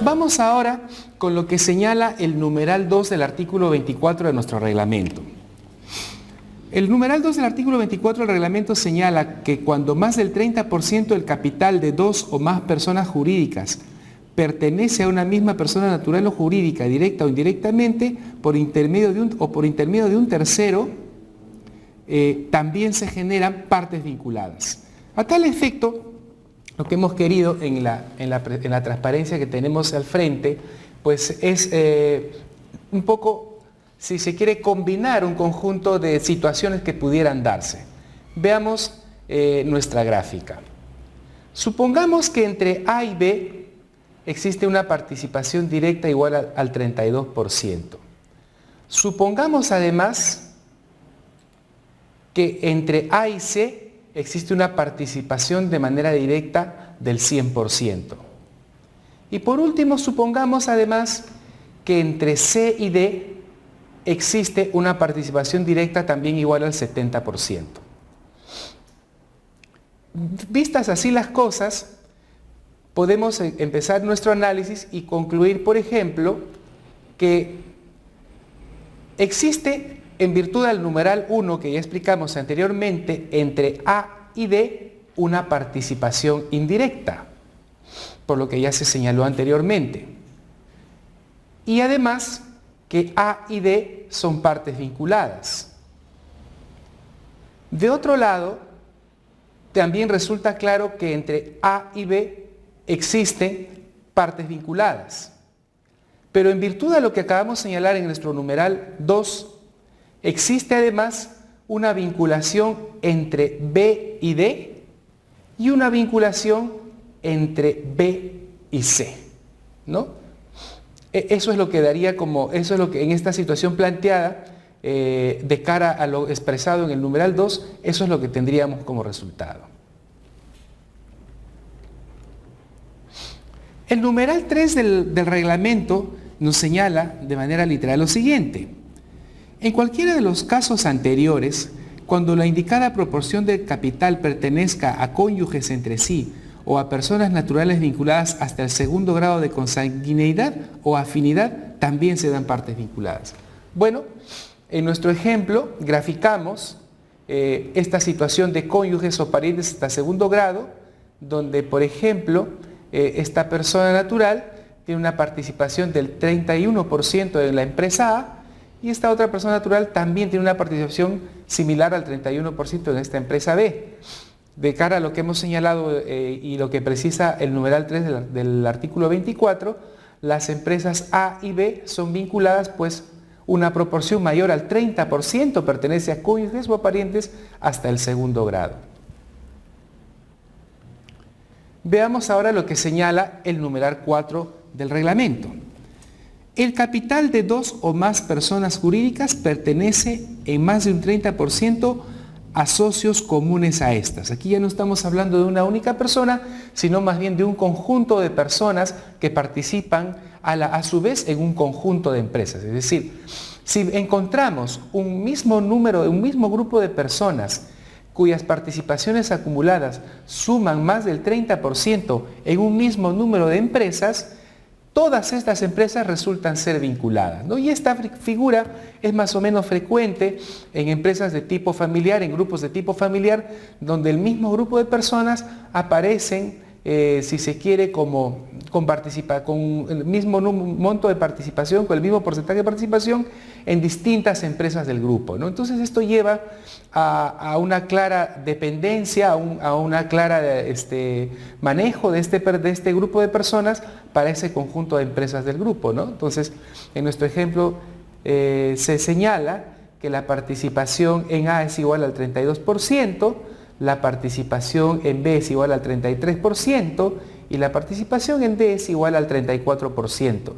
Vamos ahora con lo que señala el numeral 2 del artículo 24 de nuestro reglamento. El numeral 2 del artículo 24 del reglamento señala que cuando más del 30% del capital de dos o más personas jurídicas pertenece a una misma persona natural o jurídica, directa o indirectamente, por intermedio de un tercero, también se generan partes vinculadas. A tal efecto, lo que hemos querido en la transparencia que tenemos al frente, pues es un poco, si se quiere, combinar un conjunto de situaciones que pudieran darse. Veamos nuestra gráfica. Supongamos que entre A y B existe una participación directa igual al 32%. Supongamos además que entre A y C existe una participación de manera directa del 100%. Y por último, supongamos además que entre C y D existe una participación directa también igual al 70%. Vistas así las cosas, podemos empezar nuestro análisis y concluir, por ejemplo, que existe, en virtud del numeral 1 que ya explicamos anteriormente, entre A y D una participación indirecta, por lo que ya se señaló anteriormente. Y además que A y D son partes vinculadas. De otro lado, también resulta claro que entre A y B existen partes vinculadas. Pero en virtud de lo que acabamos de señalar en nuestro numeral 2, existe además una vinculación entre B y D y una vinculación entre B y C, ¿no? Eso es lo que daría eso es lo que en esta situación planteada, de cara a lo expresado en el numeral 2, eso es lo que tendríamos como resultado. El numeral 3 del reglamento nos señala de manera literal lo siguiente: en cualquiera de los casos anteriores, cuando la indicada proporción del capital pertenezca a cónyuges entre sí o a personas naturales vinculadas hasta el segundo grado de consanguineidad o afinidad, también se dan partes vinculadas. Bueno, en nuestro ejemplo graficamos esta situación de cónyuges o parientes hasta segundo grado, donde, por ejemplo, esta persona natural tiene una participación del 31% en la empresa A y esta otra persona natural también tiene una participación similar al 31% en esta empresa B. De cara a lo que hemos señalado y lo que precisa el numeral 3 del artículo 24, las empresas A y B son vinculadas, pues una proporción mayor al 30% pertenece a cónyuges o a parientes hasta el segundo grado. Veamos ahora lo que señala el numeral 4 del reglamento. El capital de dos o más personas jurídicas pertenece en más de un 30% a socios comunes a estas. Aquí ya no estamos hablando de una única persona, sino más bien de un conjunto de personas que participan a su vez en un conjunto de empresas. Es decir, si encontramos un mismo grupo de personas cuyas participaciones acumuladas suman más del 30% en un mismo número de empresas, todas estas empresas resultan ser vinculadas, ¿no? Y esta figura es más o menos frecuente en empresas de tipo familiar, en grupos de tipo familiar, donde el mismo grupo de personas aparecen, si se quiere, con el mismo monto de participación, con el mismo porcentaje de participación en distintas empresas del grupo, ¿no? Entonces esto lleva a una clara dependencia, a una clara manejo de este grupo de personas para ese conjunto de empresas del grupo, ¿no? Entonces, en nuestro ejemplo se señala que la participación en A es igual al 32%, la participación en B es igual al 33% y la participación en D es igual al 34%,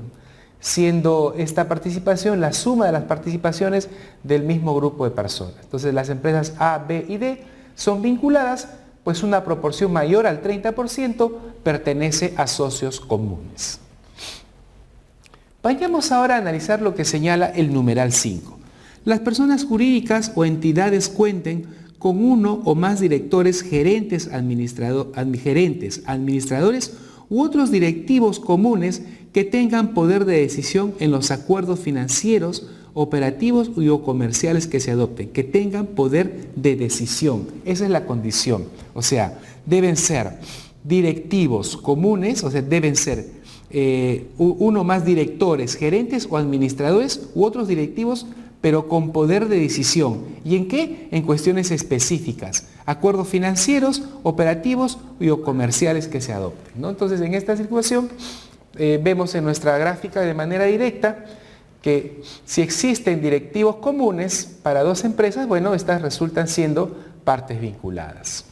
siendo esta participación la suma de las participaciones del mismo grupo de personas. Entonces las empresas A, B y D son vinculadas, pues una proporción mayor al 30% pertenece a socios comunes. Vayamos ahora a analizar lo que señala el numeral 5. Las personas jurídicas o entidades cuenten con uno o más directores, gerentes, administradores u otros directivos comunes que tengan poder de decisión en los acuerdos financieros, operativos o comerciales que se adopten, que tengan poder de decisión. Esa es la condición. O sea, deben ser directivos comunes, o sea, deben ser uno más directores, gerentes o administradores u otros directivos, pero con poder de decisión. ¿Y en qué? En cuestiones específicas, acuerdos financieros, operativos o comerciales que se adopten, ¿no? Entonces, en esta situación, vemos en nuestra gráfica de manera directa que si existen directivos comunes para dos empresas, bueno, estas resultan siendo partes vinculadas.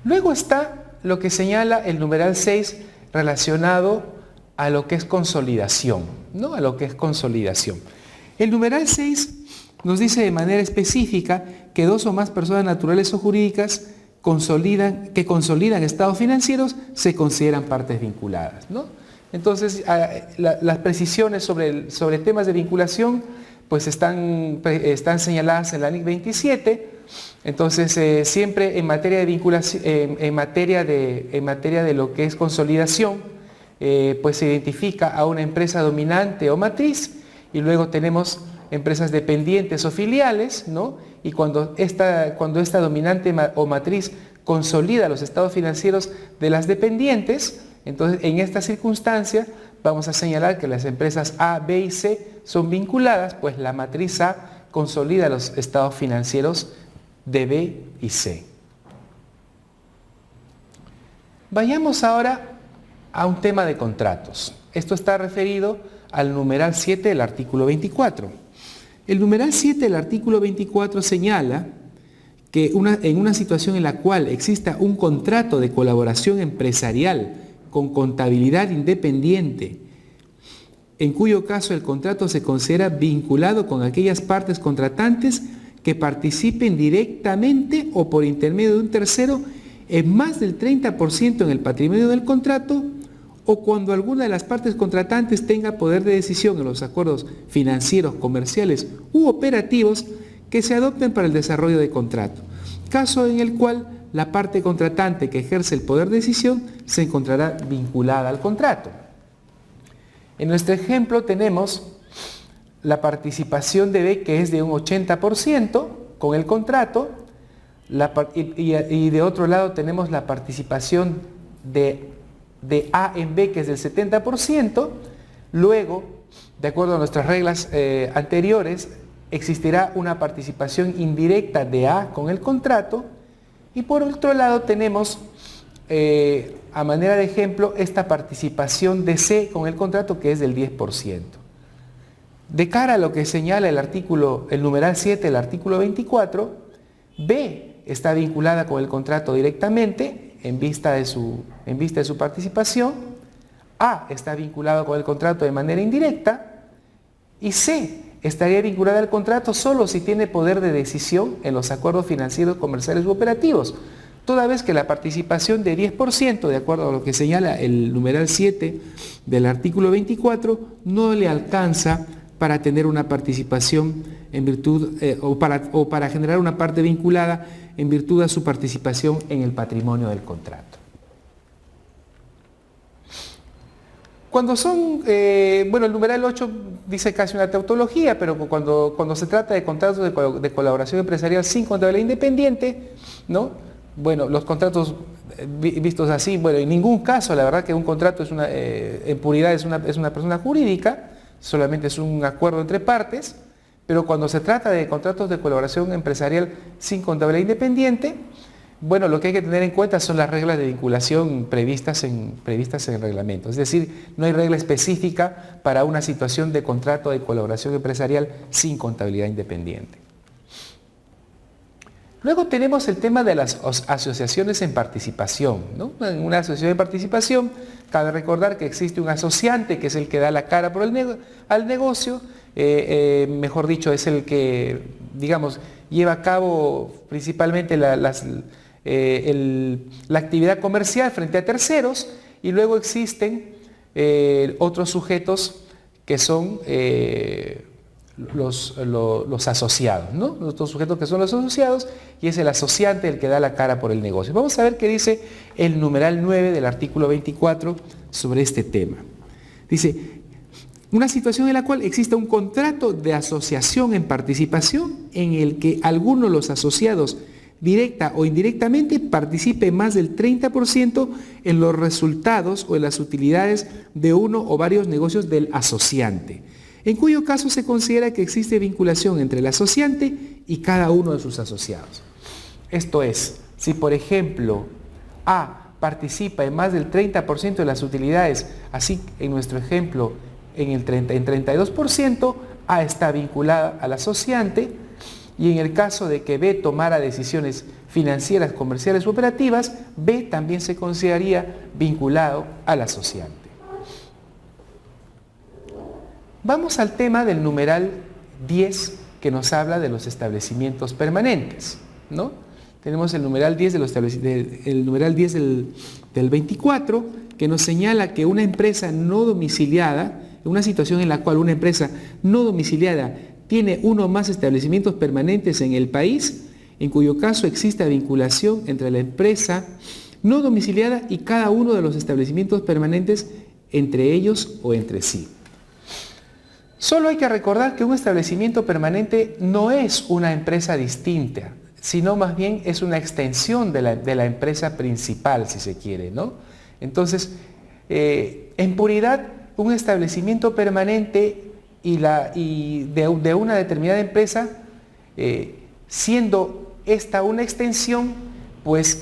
Luego está lo que señala el numeral 6 relacionado a lo que es consolidación, ¿no? A lo que es consolidación. El numeral 6 nos dice de manera específica que dos o más personas naturales o jurídicas que consolidan estados financieros se consideran partes vinculadas, ¿no? Entonces, las precisiones sobre temas de vinculación pues están señaladas en la NIC 27. Entonces, siempre en materia de vinculación, en materia de lo que es consolidación, pues se identifica a una empresa dominante o matriz, y luego tenemos empresas dependientes o filiales, ¿no? Y cuando esta dominante o matriz consolida los estados financieros de las dependientes, entonces en esta circunstancia vamos a señalar que las empresas A, B y C son vinculadas, pues la matriz A consolida los estados financieros de B y C. Vayamos ahora a un tema de contratos. Esto está referido al numeral 7 del artículo 24. El numeral 7 del artículo 24 señala que en una situación en la cual exista un contrato de colaboración empresarial con contabilidad independiente, en cuyo caso el contrato se considera vinculado con aquellas partes contratantes que participen directamente o por intermedio de un tercero en más del 30% en el patrimonio del contrato, o cuando alguna de las partes contratantes tenga poder de decisión en los acuerdos financieros, comerciales u operativos que se adopten para el desarrollo del contrato, caso en el cual la parte contratante que ejerce el poder de decisión se encontrará vinculada al contrato. En nuestro ejemplo tenemos la participación de B, que es de un 80% con el contrato, y de otro lado tenemos la participación de A en B, que es del 70%. Luego, de acuerdo a nuestras reglas anteriores, existirá una participación indirecta de A con el contrato, y por otro lado tenemos, a manera de ejemplo, esta participación de C con el contrato, que es del 10%. De cara a lo que señala el numeral 7 del artículo 24, B está vinculada con el contrato directamente en vista de su participación, A está vinculado con el contrato de manera indirecta, y C estaría vinculada al contrato solo si tiene poder de decisión en los acuerdos financieros, comerciales u operativos, toda vez que la participación de 10%, de acuerdo a lo que señala el numeral 7 del artículo 24, no le alcanza para tener una participación en virtud, o para generar una parte vinculada en virtud de su participación en el patrimonio del contrato. Cuando son, bueno, el numeral 8 dice casi una tautología, pero cuando se trata de contratos de colaboración empresarial sin contabilidad independiente, ¿no? Bueno, los contratos vistos así, bueno, en ningún caso, la verdad que un contrato en puridad es una persona jurídica, solamente es un acuerdo entre partes, pero cuando se trata de contratos de colaboración empresarial sin contabilidad independiente, bueno, lo que hay que tener en cuenta son las reglas de vinculación previstas en el reglamento. Es decir, no hay regla específica para una situación de contrato de colaboración empresarial sin contabilidad independiente. Luego tenemos el tema de las asociaciones en participación, ¿no? En una asociación de participación, cabe recordar que existe un asociante que es el que da la cara por al negocio, mejor dicho, es el que, digamos, lleva a cabo principalmente la actividad comercial frente a terceros, y luego existen otros sujetos que son los asociados, ¿no? Los dos sujetos que son los asociados, y es el asociante el que da la cara por el negocio. Vamos a ver qué dice el numeral 9 del artículo 24 sobre este tema. Dice, una situación en la cual exista un contrato de asociación en participación en el que alguno de los asociados directa o indirectamente participe más del 30% en los resultados o en las utilidades de uno o varios negocios del asociante, en cuyo caso se considera que existe vinculación entre el asociante y cada uno de sus asociados. Esto es, si por ejemplo A participa en más del 30% de las utilidades, así en nuestro ejemplo en 32%, A está vinculada al asociante, y en el caso de que B tomara decisiones financieras, comerciales u operativas, B también se consideraría vinculado al asociante. Vamos al tema del numeral 10, que nos habla de los establecimientos permanentes, ¿no? Tenemos el numeral 10, del 24, que nos señala que una empresa no domiciliada, una situación en la cual una empresa no domiciliada tiene uno o más establecimientos permanentes en el país, en cuyo caso existe vinculación entre la empresa no domiciliada y cada uno de los establecimientos permanentes entre ellos o entre sí. Solo hay que recordar que un establecimiento permanente no es una empresa distinta, sino más bien es una extensión de la empresa principal, si se quiere, ¿no? Entonces, en puridad, un establecimiento permanente de una determinada empresa, siendo esta una extensión, pues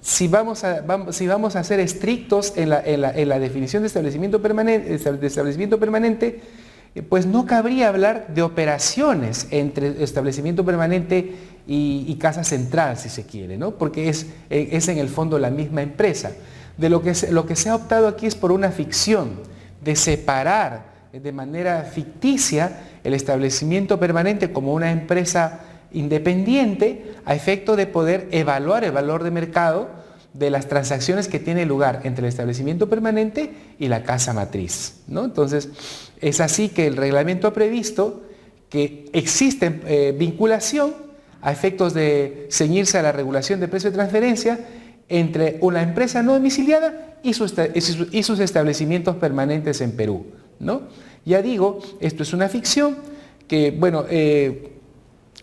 si vamos a ser estrictos en la definición de establecimiento permanente, pues no cabría hablar de operaciones entre establecimiento permanente y casa central, si se quiere, ¿no? Porque es en el fondo la misma empresa. Lo que se ha optado aquí es por una ficción de separar de manera ficticia el establecimiento permanente como una empresa independiente a efecto de poder evaluar el valor de mercado de las transacciones que tiene lugar entre el establecimiento permanente y la casa matriz, ¿no? Entonces, es así que el reglamento ha previsto que existe vinculación a efectos de ceñirse a la regulación de precio de transferencia entre una empresa no domiciliada y sus establecimientos permanentes en Perú, ¿no? Ya digo, esto es una ficción que, bueno,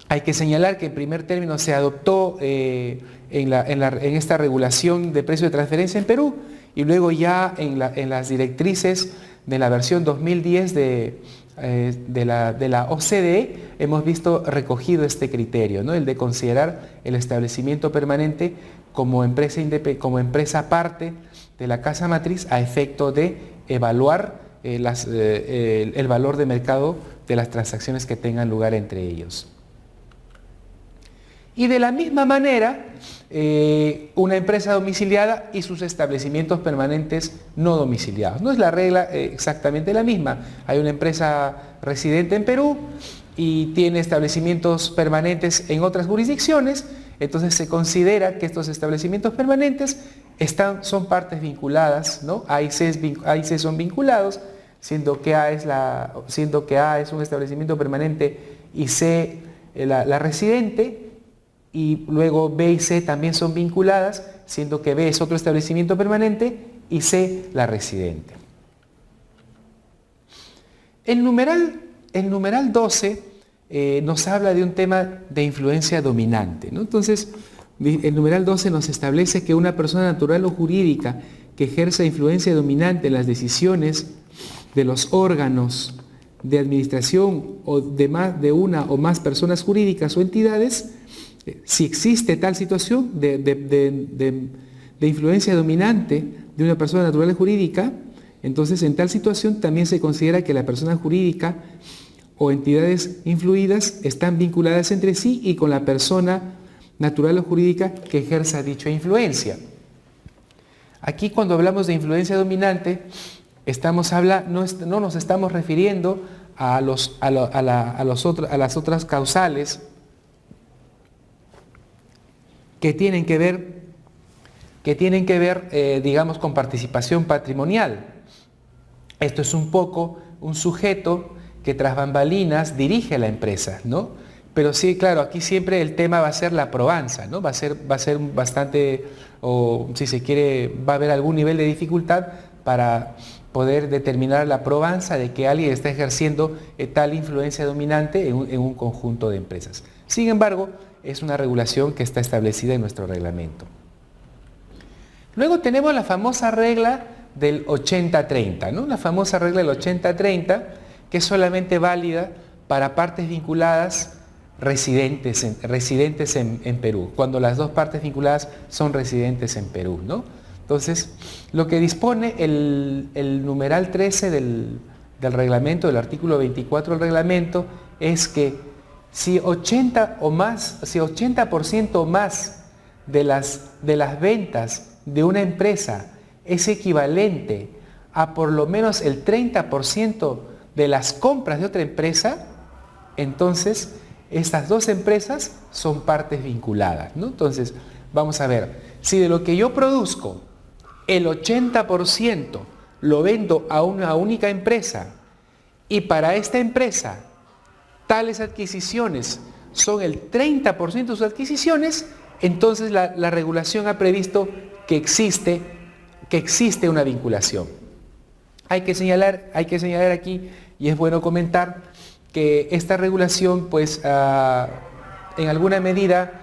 hay que señalar que en primer término se adoptó en esta regulación de precio de transferencia en Perú, y luego ya en las directrices de la versión 2010 de la OCDE hemos visto recogido este criterio, ¿no? El de considerar el establecimiento permanente como empresa aparte de la casa matriz a efecto de evaluar el valor de mercado de las transacciones que tengan lugar entre ellos. Y de la misma manera, una empresa domiciliada y sus establecimientos permanentes no domiciliados. No es la regla exactamente la misma. Hay una empresa residente en Perú y tiene establecimientos permanentes en otras jurisdicciones, entonces se considera que estos establecimientos permanentes son partes vinculadas, ¿no? A y C son vinculados, siendo que A es un establecimiento permanente y C la residente, y luego B y C también son vinculadas, siendo que B es otro establecimiento permanente y C la residente. El numeral 12 nos habla de un tema de influencia dominante, ¿no? Entonces, el numeral 12 nos establece que una persona natural o jurídica que ejerza influencia dominante en las decisiones de los órganos de administración o de una o más personas jurídicas o entidades, si existe tal situación de influencia dominante de una persona natural o jurídica, entonces en tal situación también se considera que la persona jurídica o entidades influidas están vinculadas entre sí y con la persona natural o jurídica que ejerza dicha influencia. Aquí, cuando hablamos de influencia dominante, no nos estamos refiriendo a las otras causales que tienen que ver, digamos, con participación patrimonial. Esto es un poco un sujeto que tras bambalinas dirige la empresa, ¿no? Pero sí, claro, aquí siempre el tema va a ser la probanza, ¿no? Va a ser bastante, o si se quiere, va a haber algún nivel de dificultad para poder determinar la probanza de que alguien está ejerciendo tal influencia dominante en un conjunto de empresas. Sin embargo, es una regulación que está establecida en nuestro reglamento. Luego tenemos la famosa regla del 80-30, ¿no? La famosa regla del 80-30, que es solamente válida para partes vinculadas residentes en Perú, cuando las dos partes vinculadas son residentes en Perú, ¿no? Entonces, lo que dispone el numeral 13 del reglamento, del artículo 24 del reglamento, es que si 80% o más de las ventas de una empresa es equivalente a por lo menos el 30% de las compras de otra empresa, entonces estas dos empresas son partes vinculadas, ¿no? Entonces, vamos a ver, si de lo que yo produzco, el 80% lo vendo a una única empresa y para esta empresa tales adquisiciones son el 30% de sus adquisiciones, entonces la regulación ha previsto que existe una vinculación. Hay que señalar aquí, y es bueno comentar, que esta regulación pues en alguna medida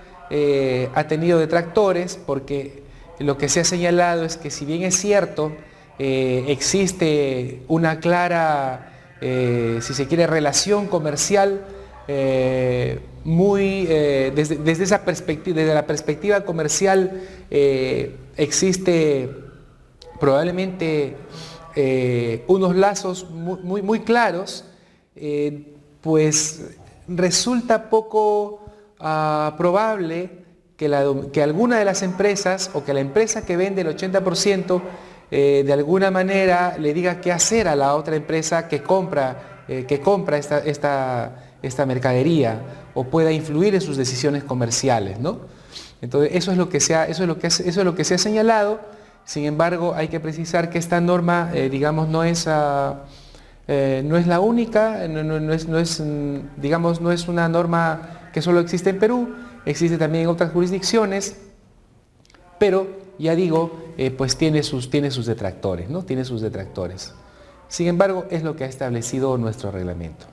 ha tenido detractores, porque lo que se ha señalado es que si bien es cierto, existe una clara, si se quiere, relación comercial desde esa perspectiva, desde la perspectiva comercial, existe probablemente unos lazos muy claros, pues resulta poco probable que alguna de las empresas o que la empresa que vende el 80% de alguna manera le diga qué hacer a la otra empresa que compra esta mercadería o pueda influir en sus decisiones comerciales, ¿no? Entonces eso es lo que se ha señalado. Sin embargo, hay que precisar que esta norma, digamos, no es la única, no es una norma que solo existe en Perú, existe también en otras jurisdicciones, pero ya digo, pues tiene sus detractores, ¿no? Tiene sus detractores. Sin embargo, es lo que ha establecido nuestro reglamento.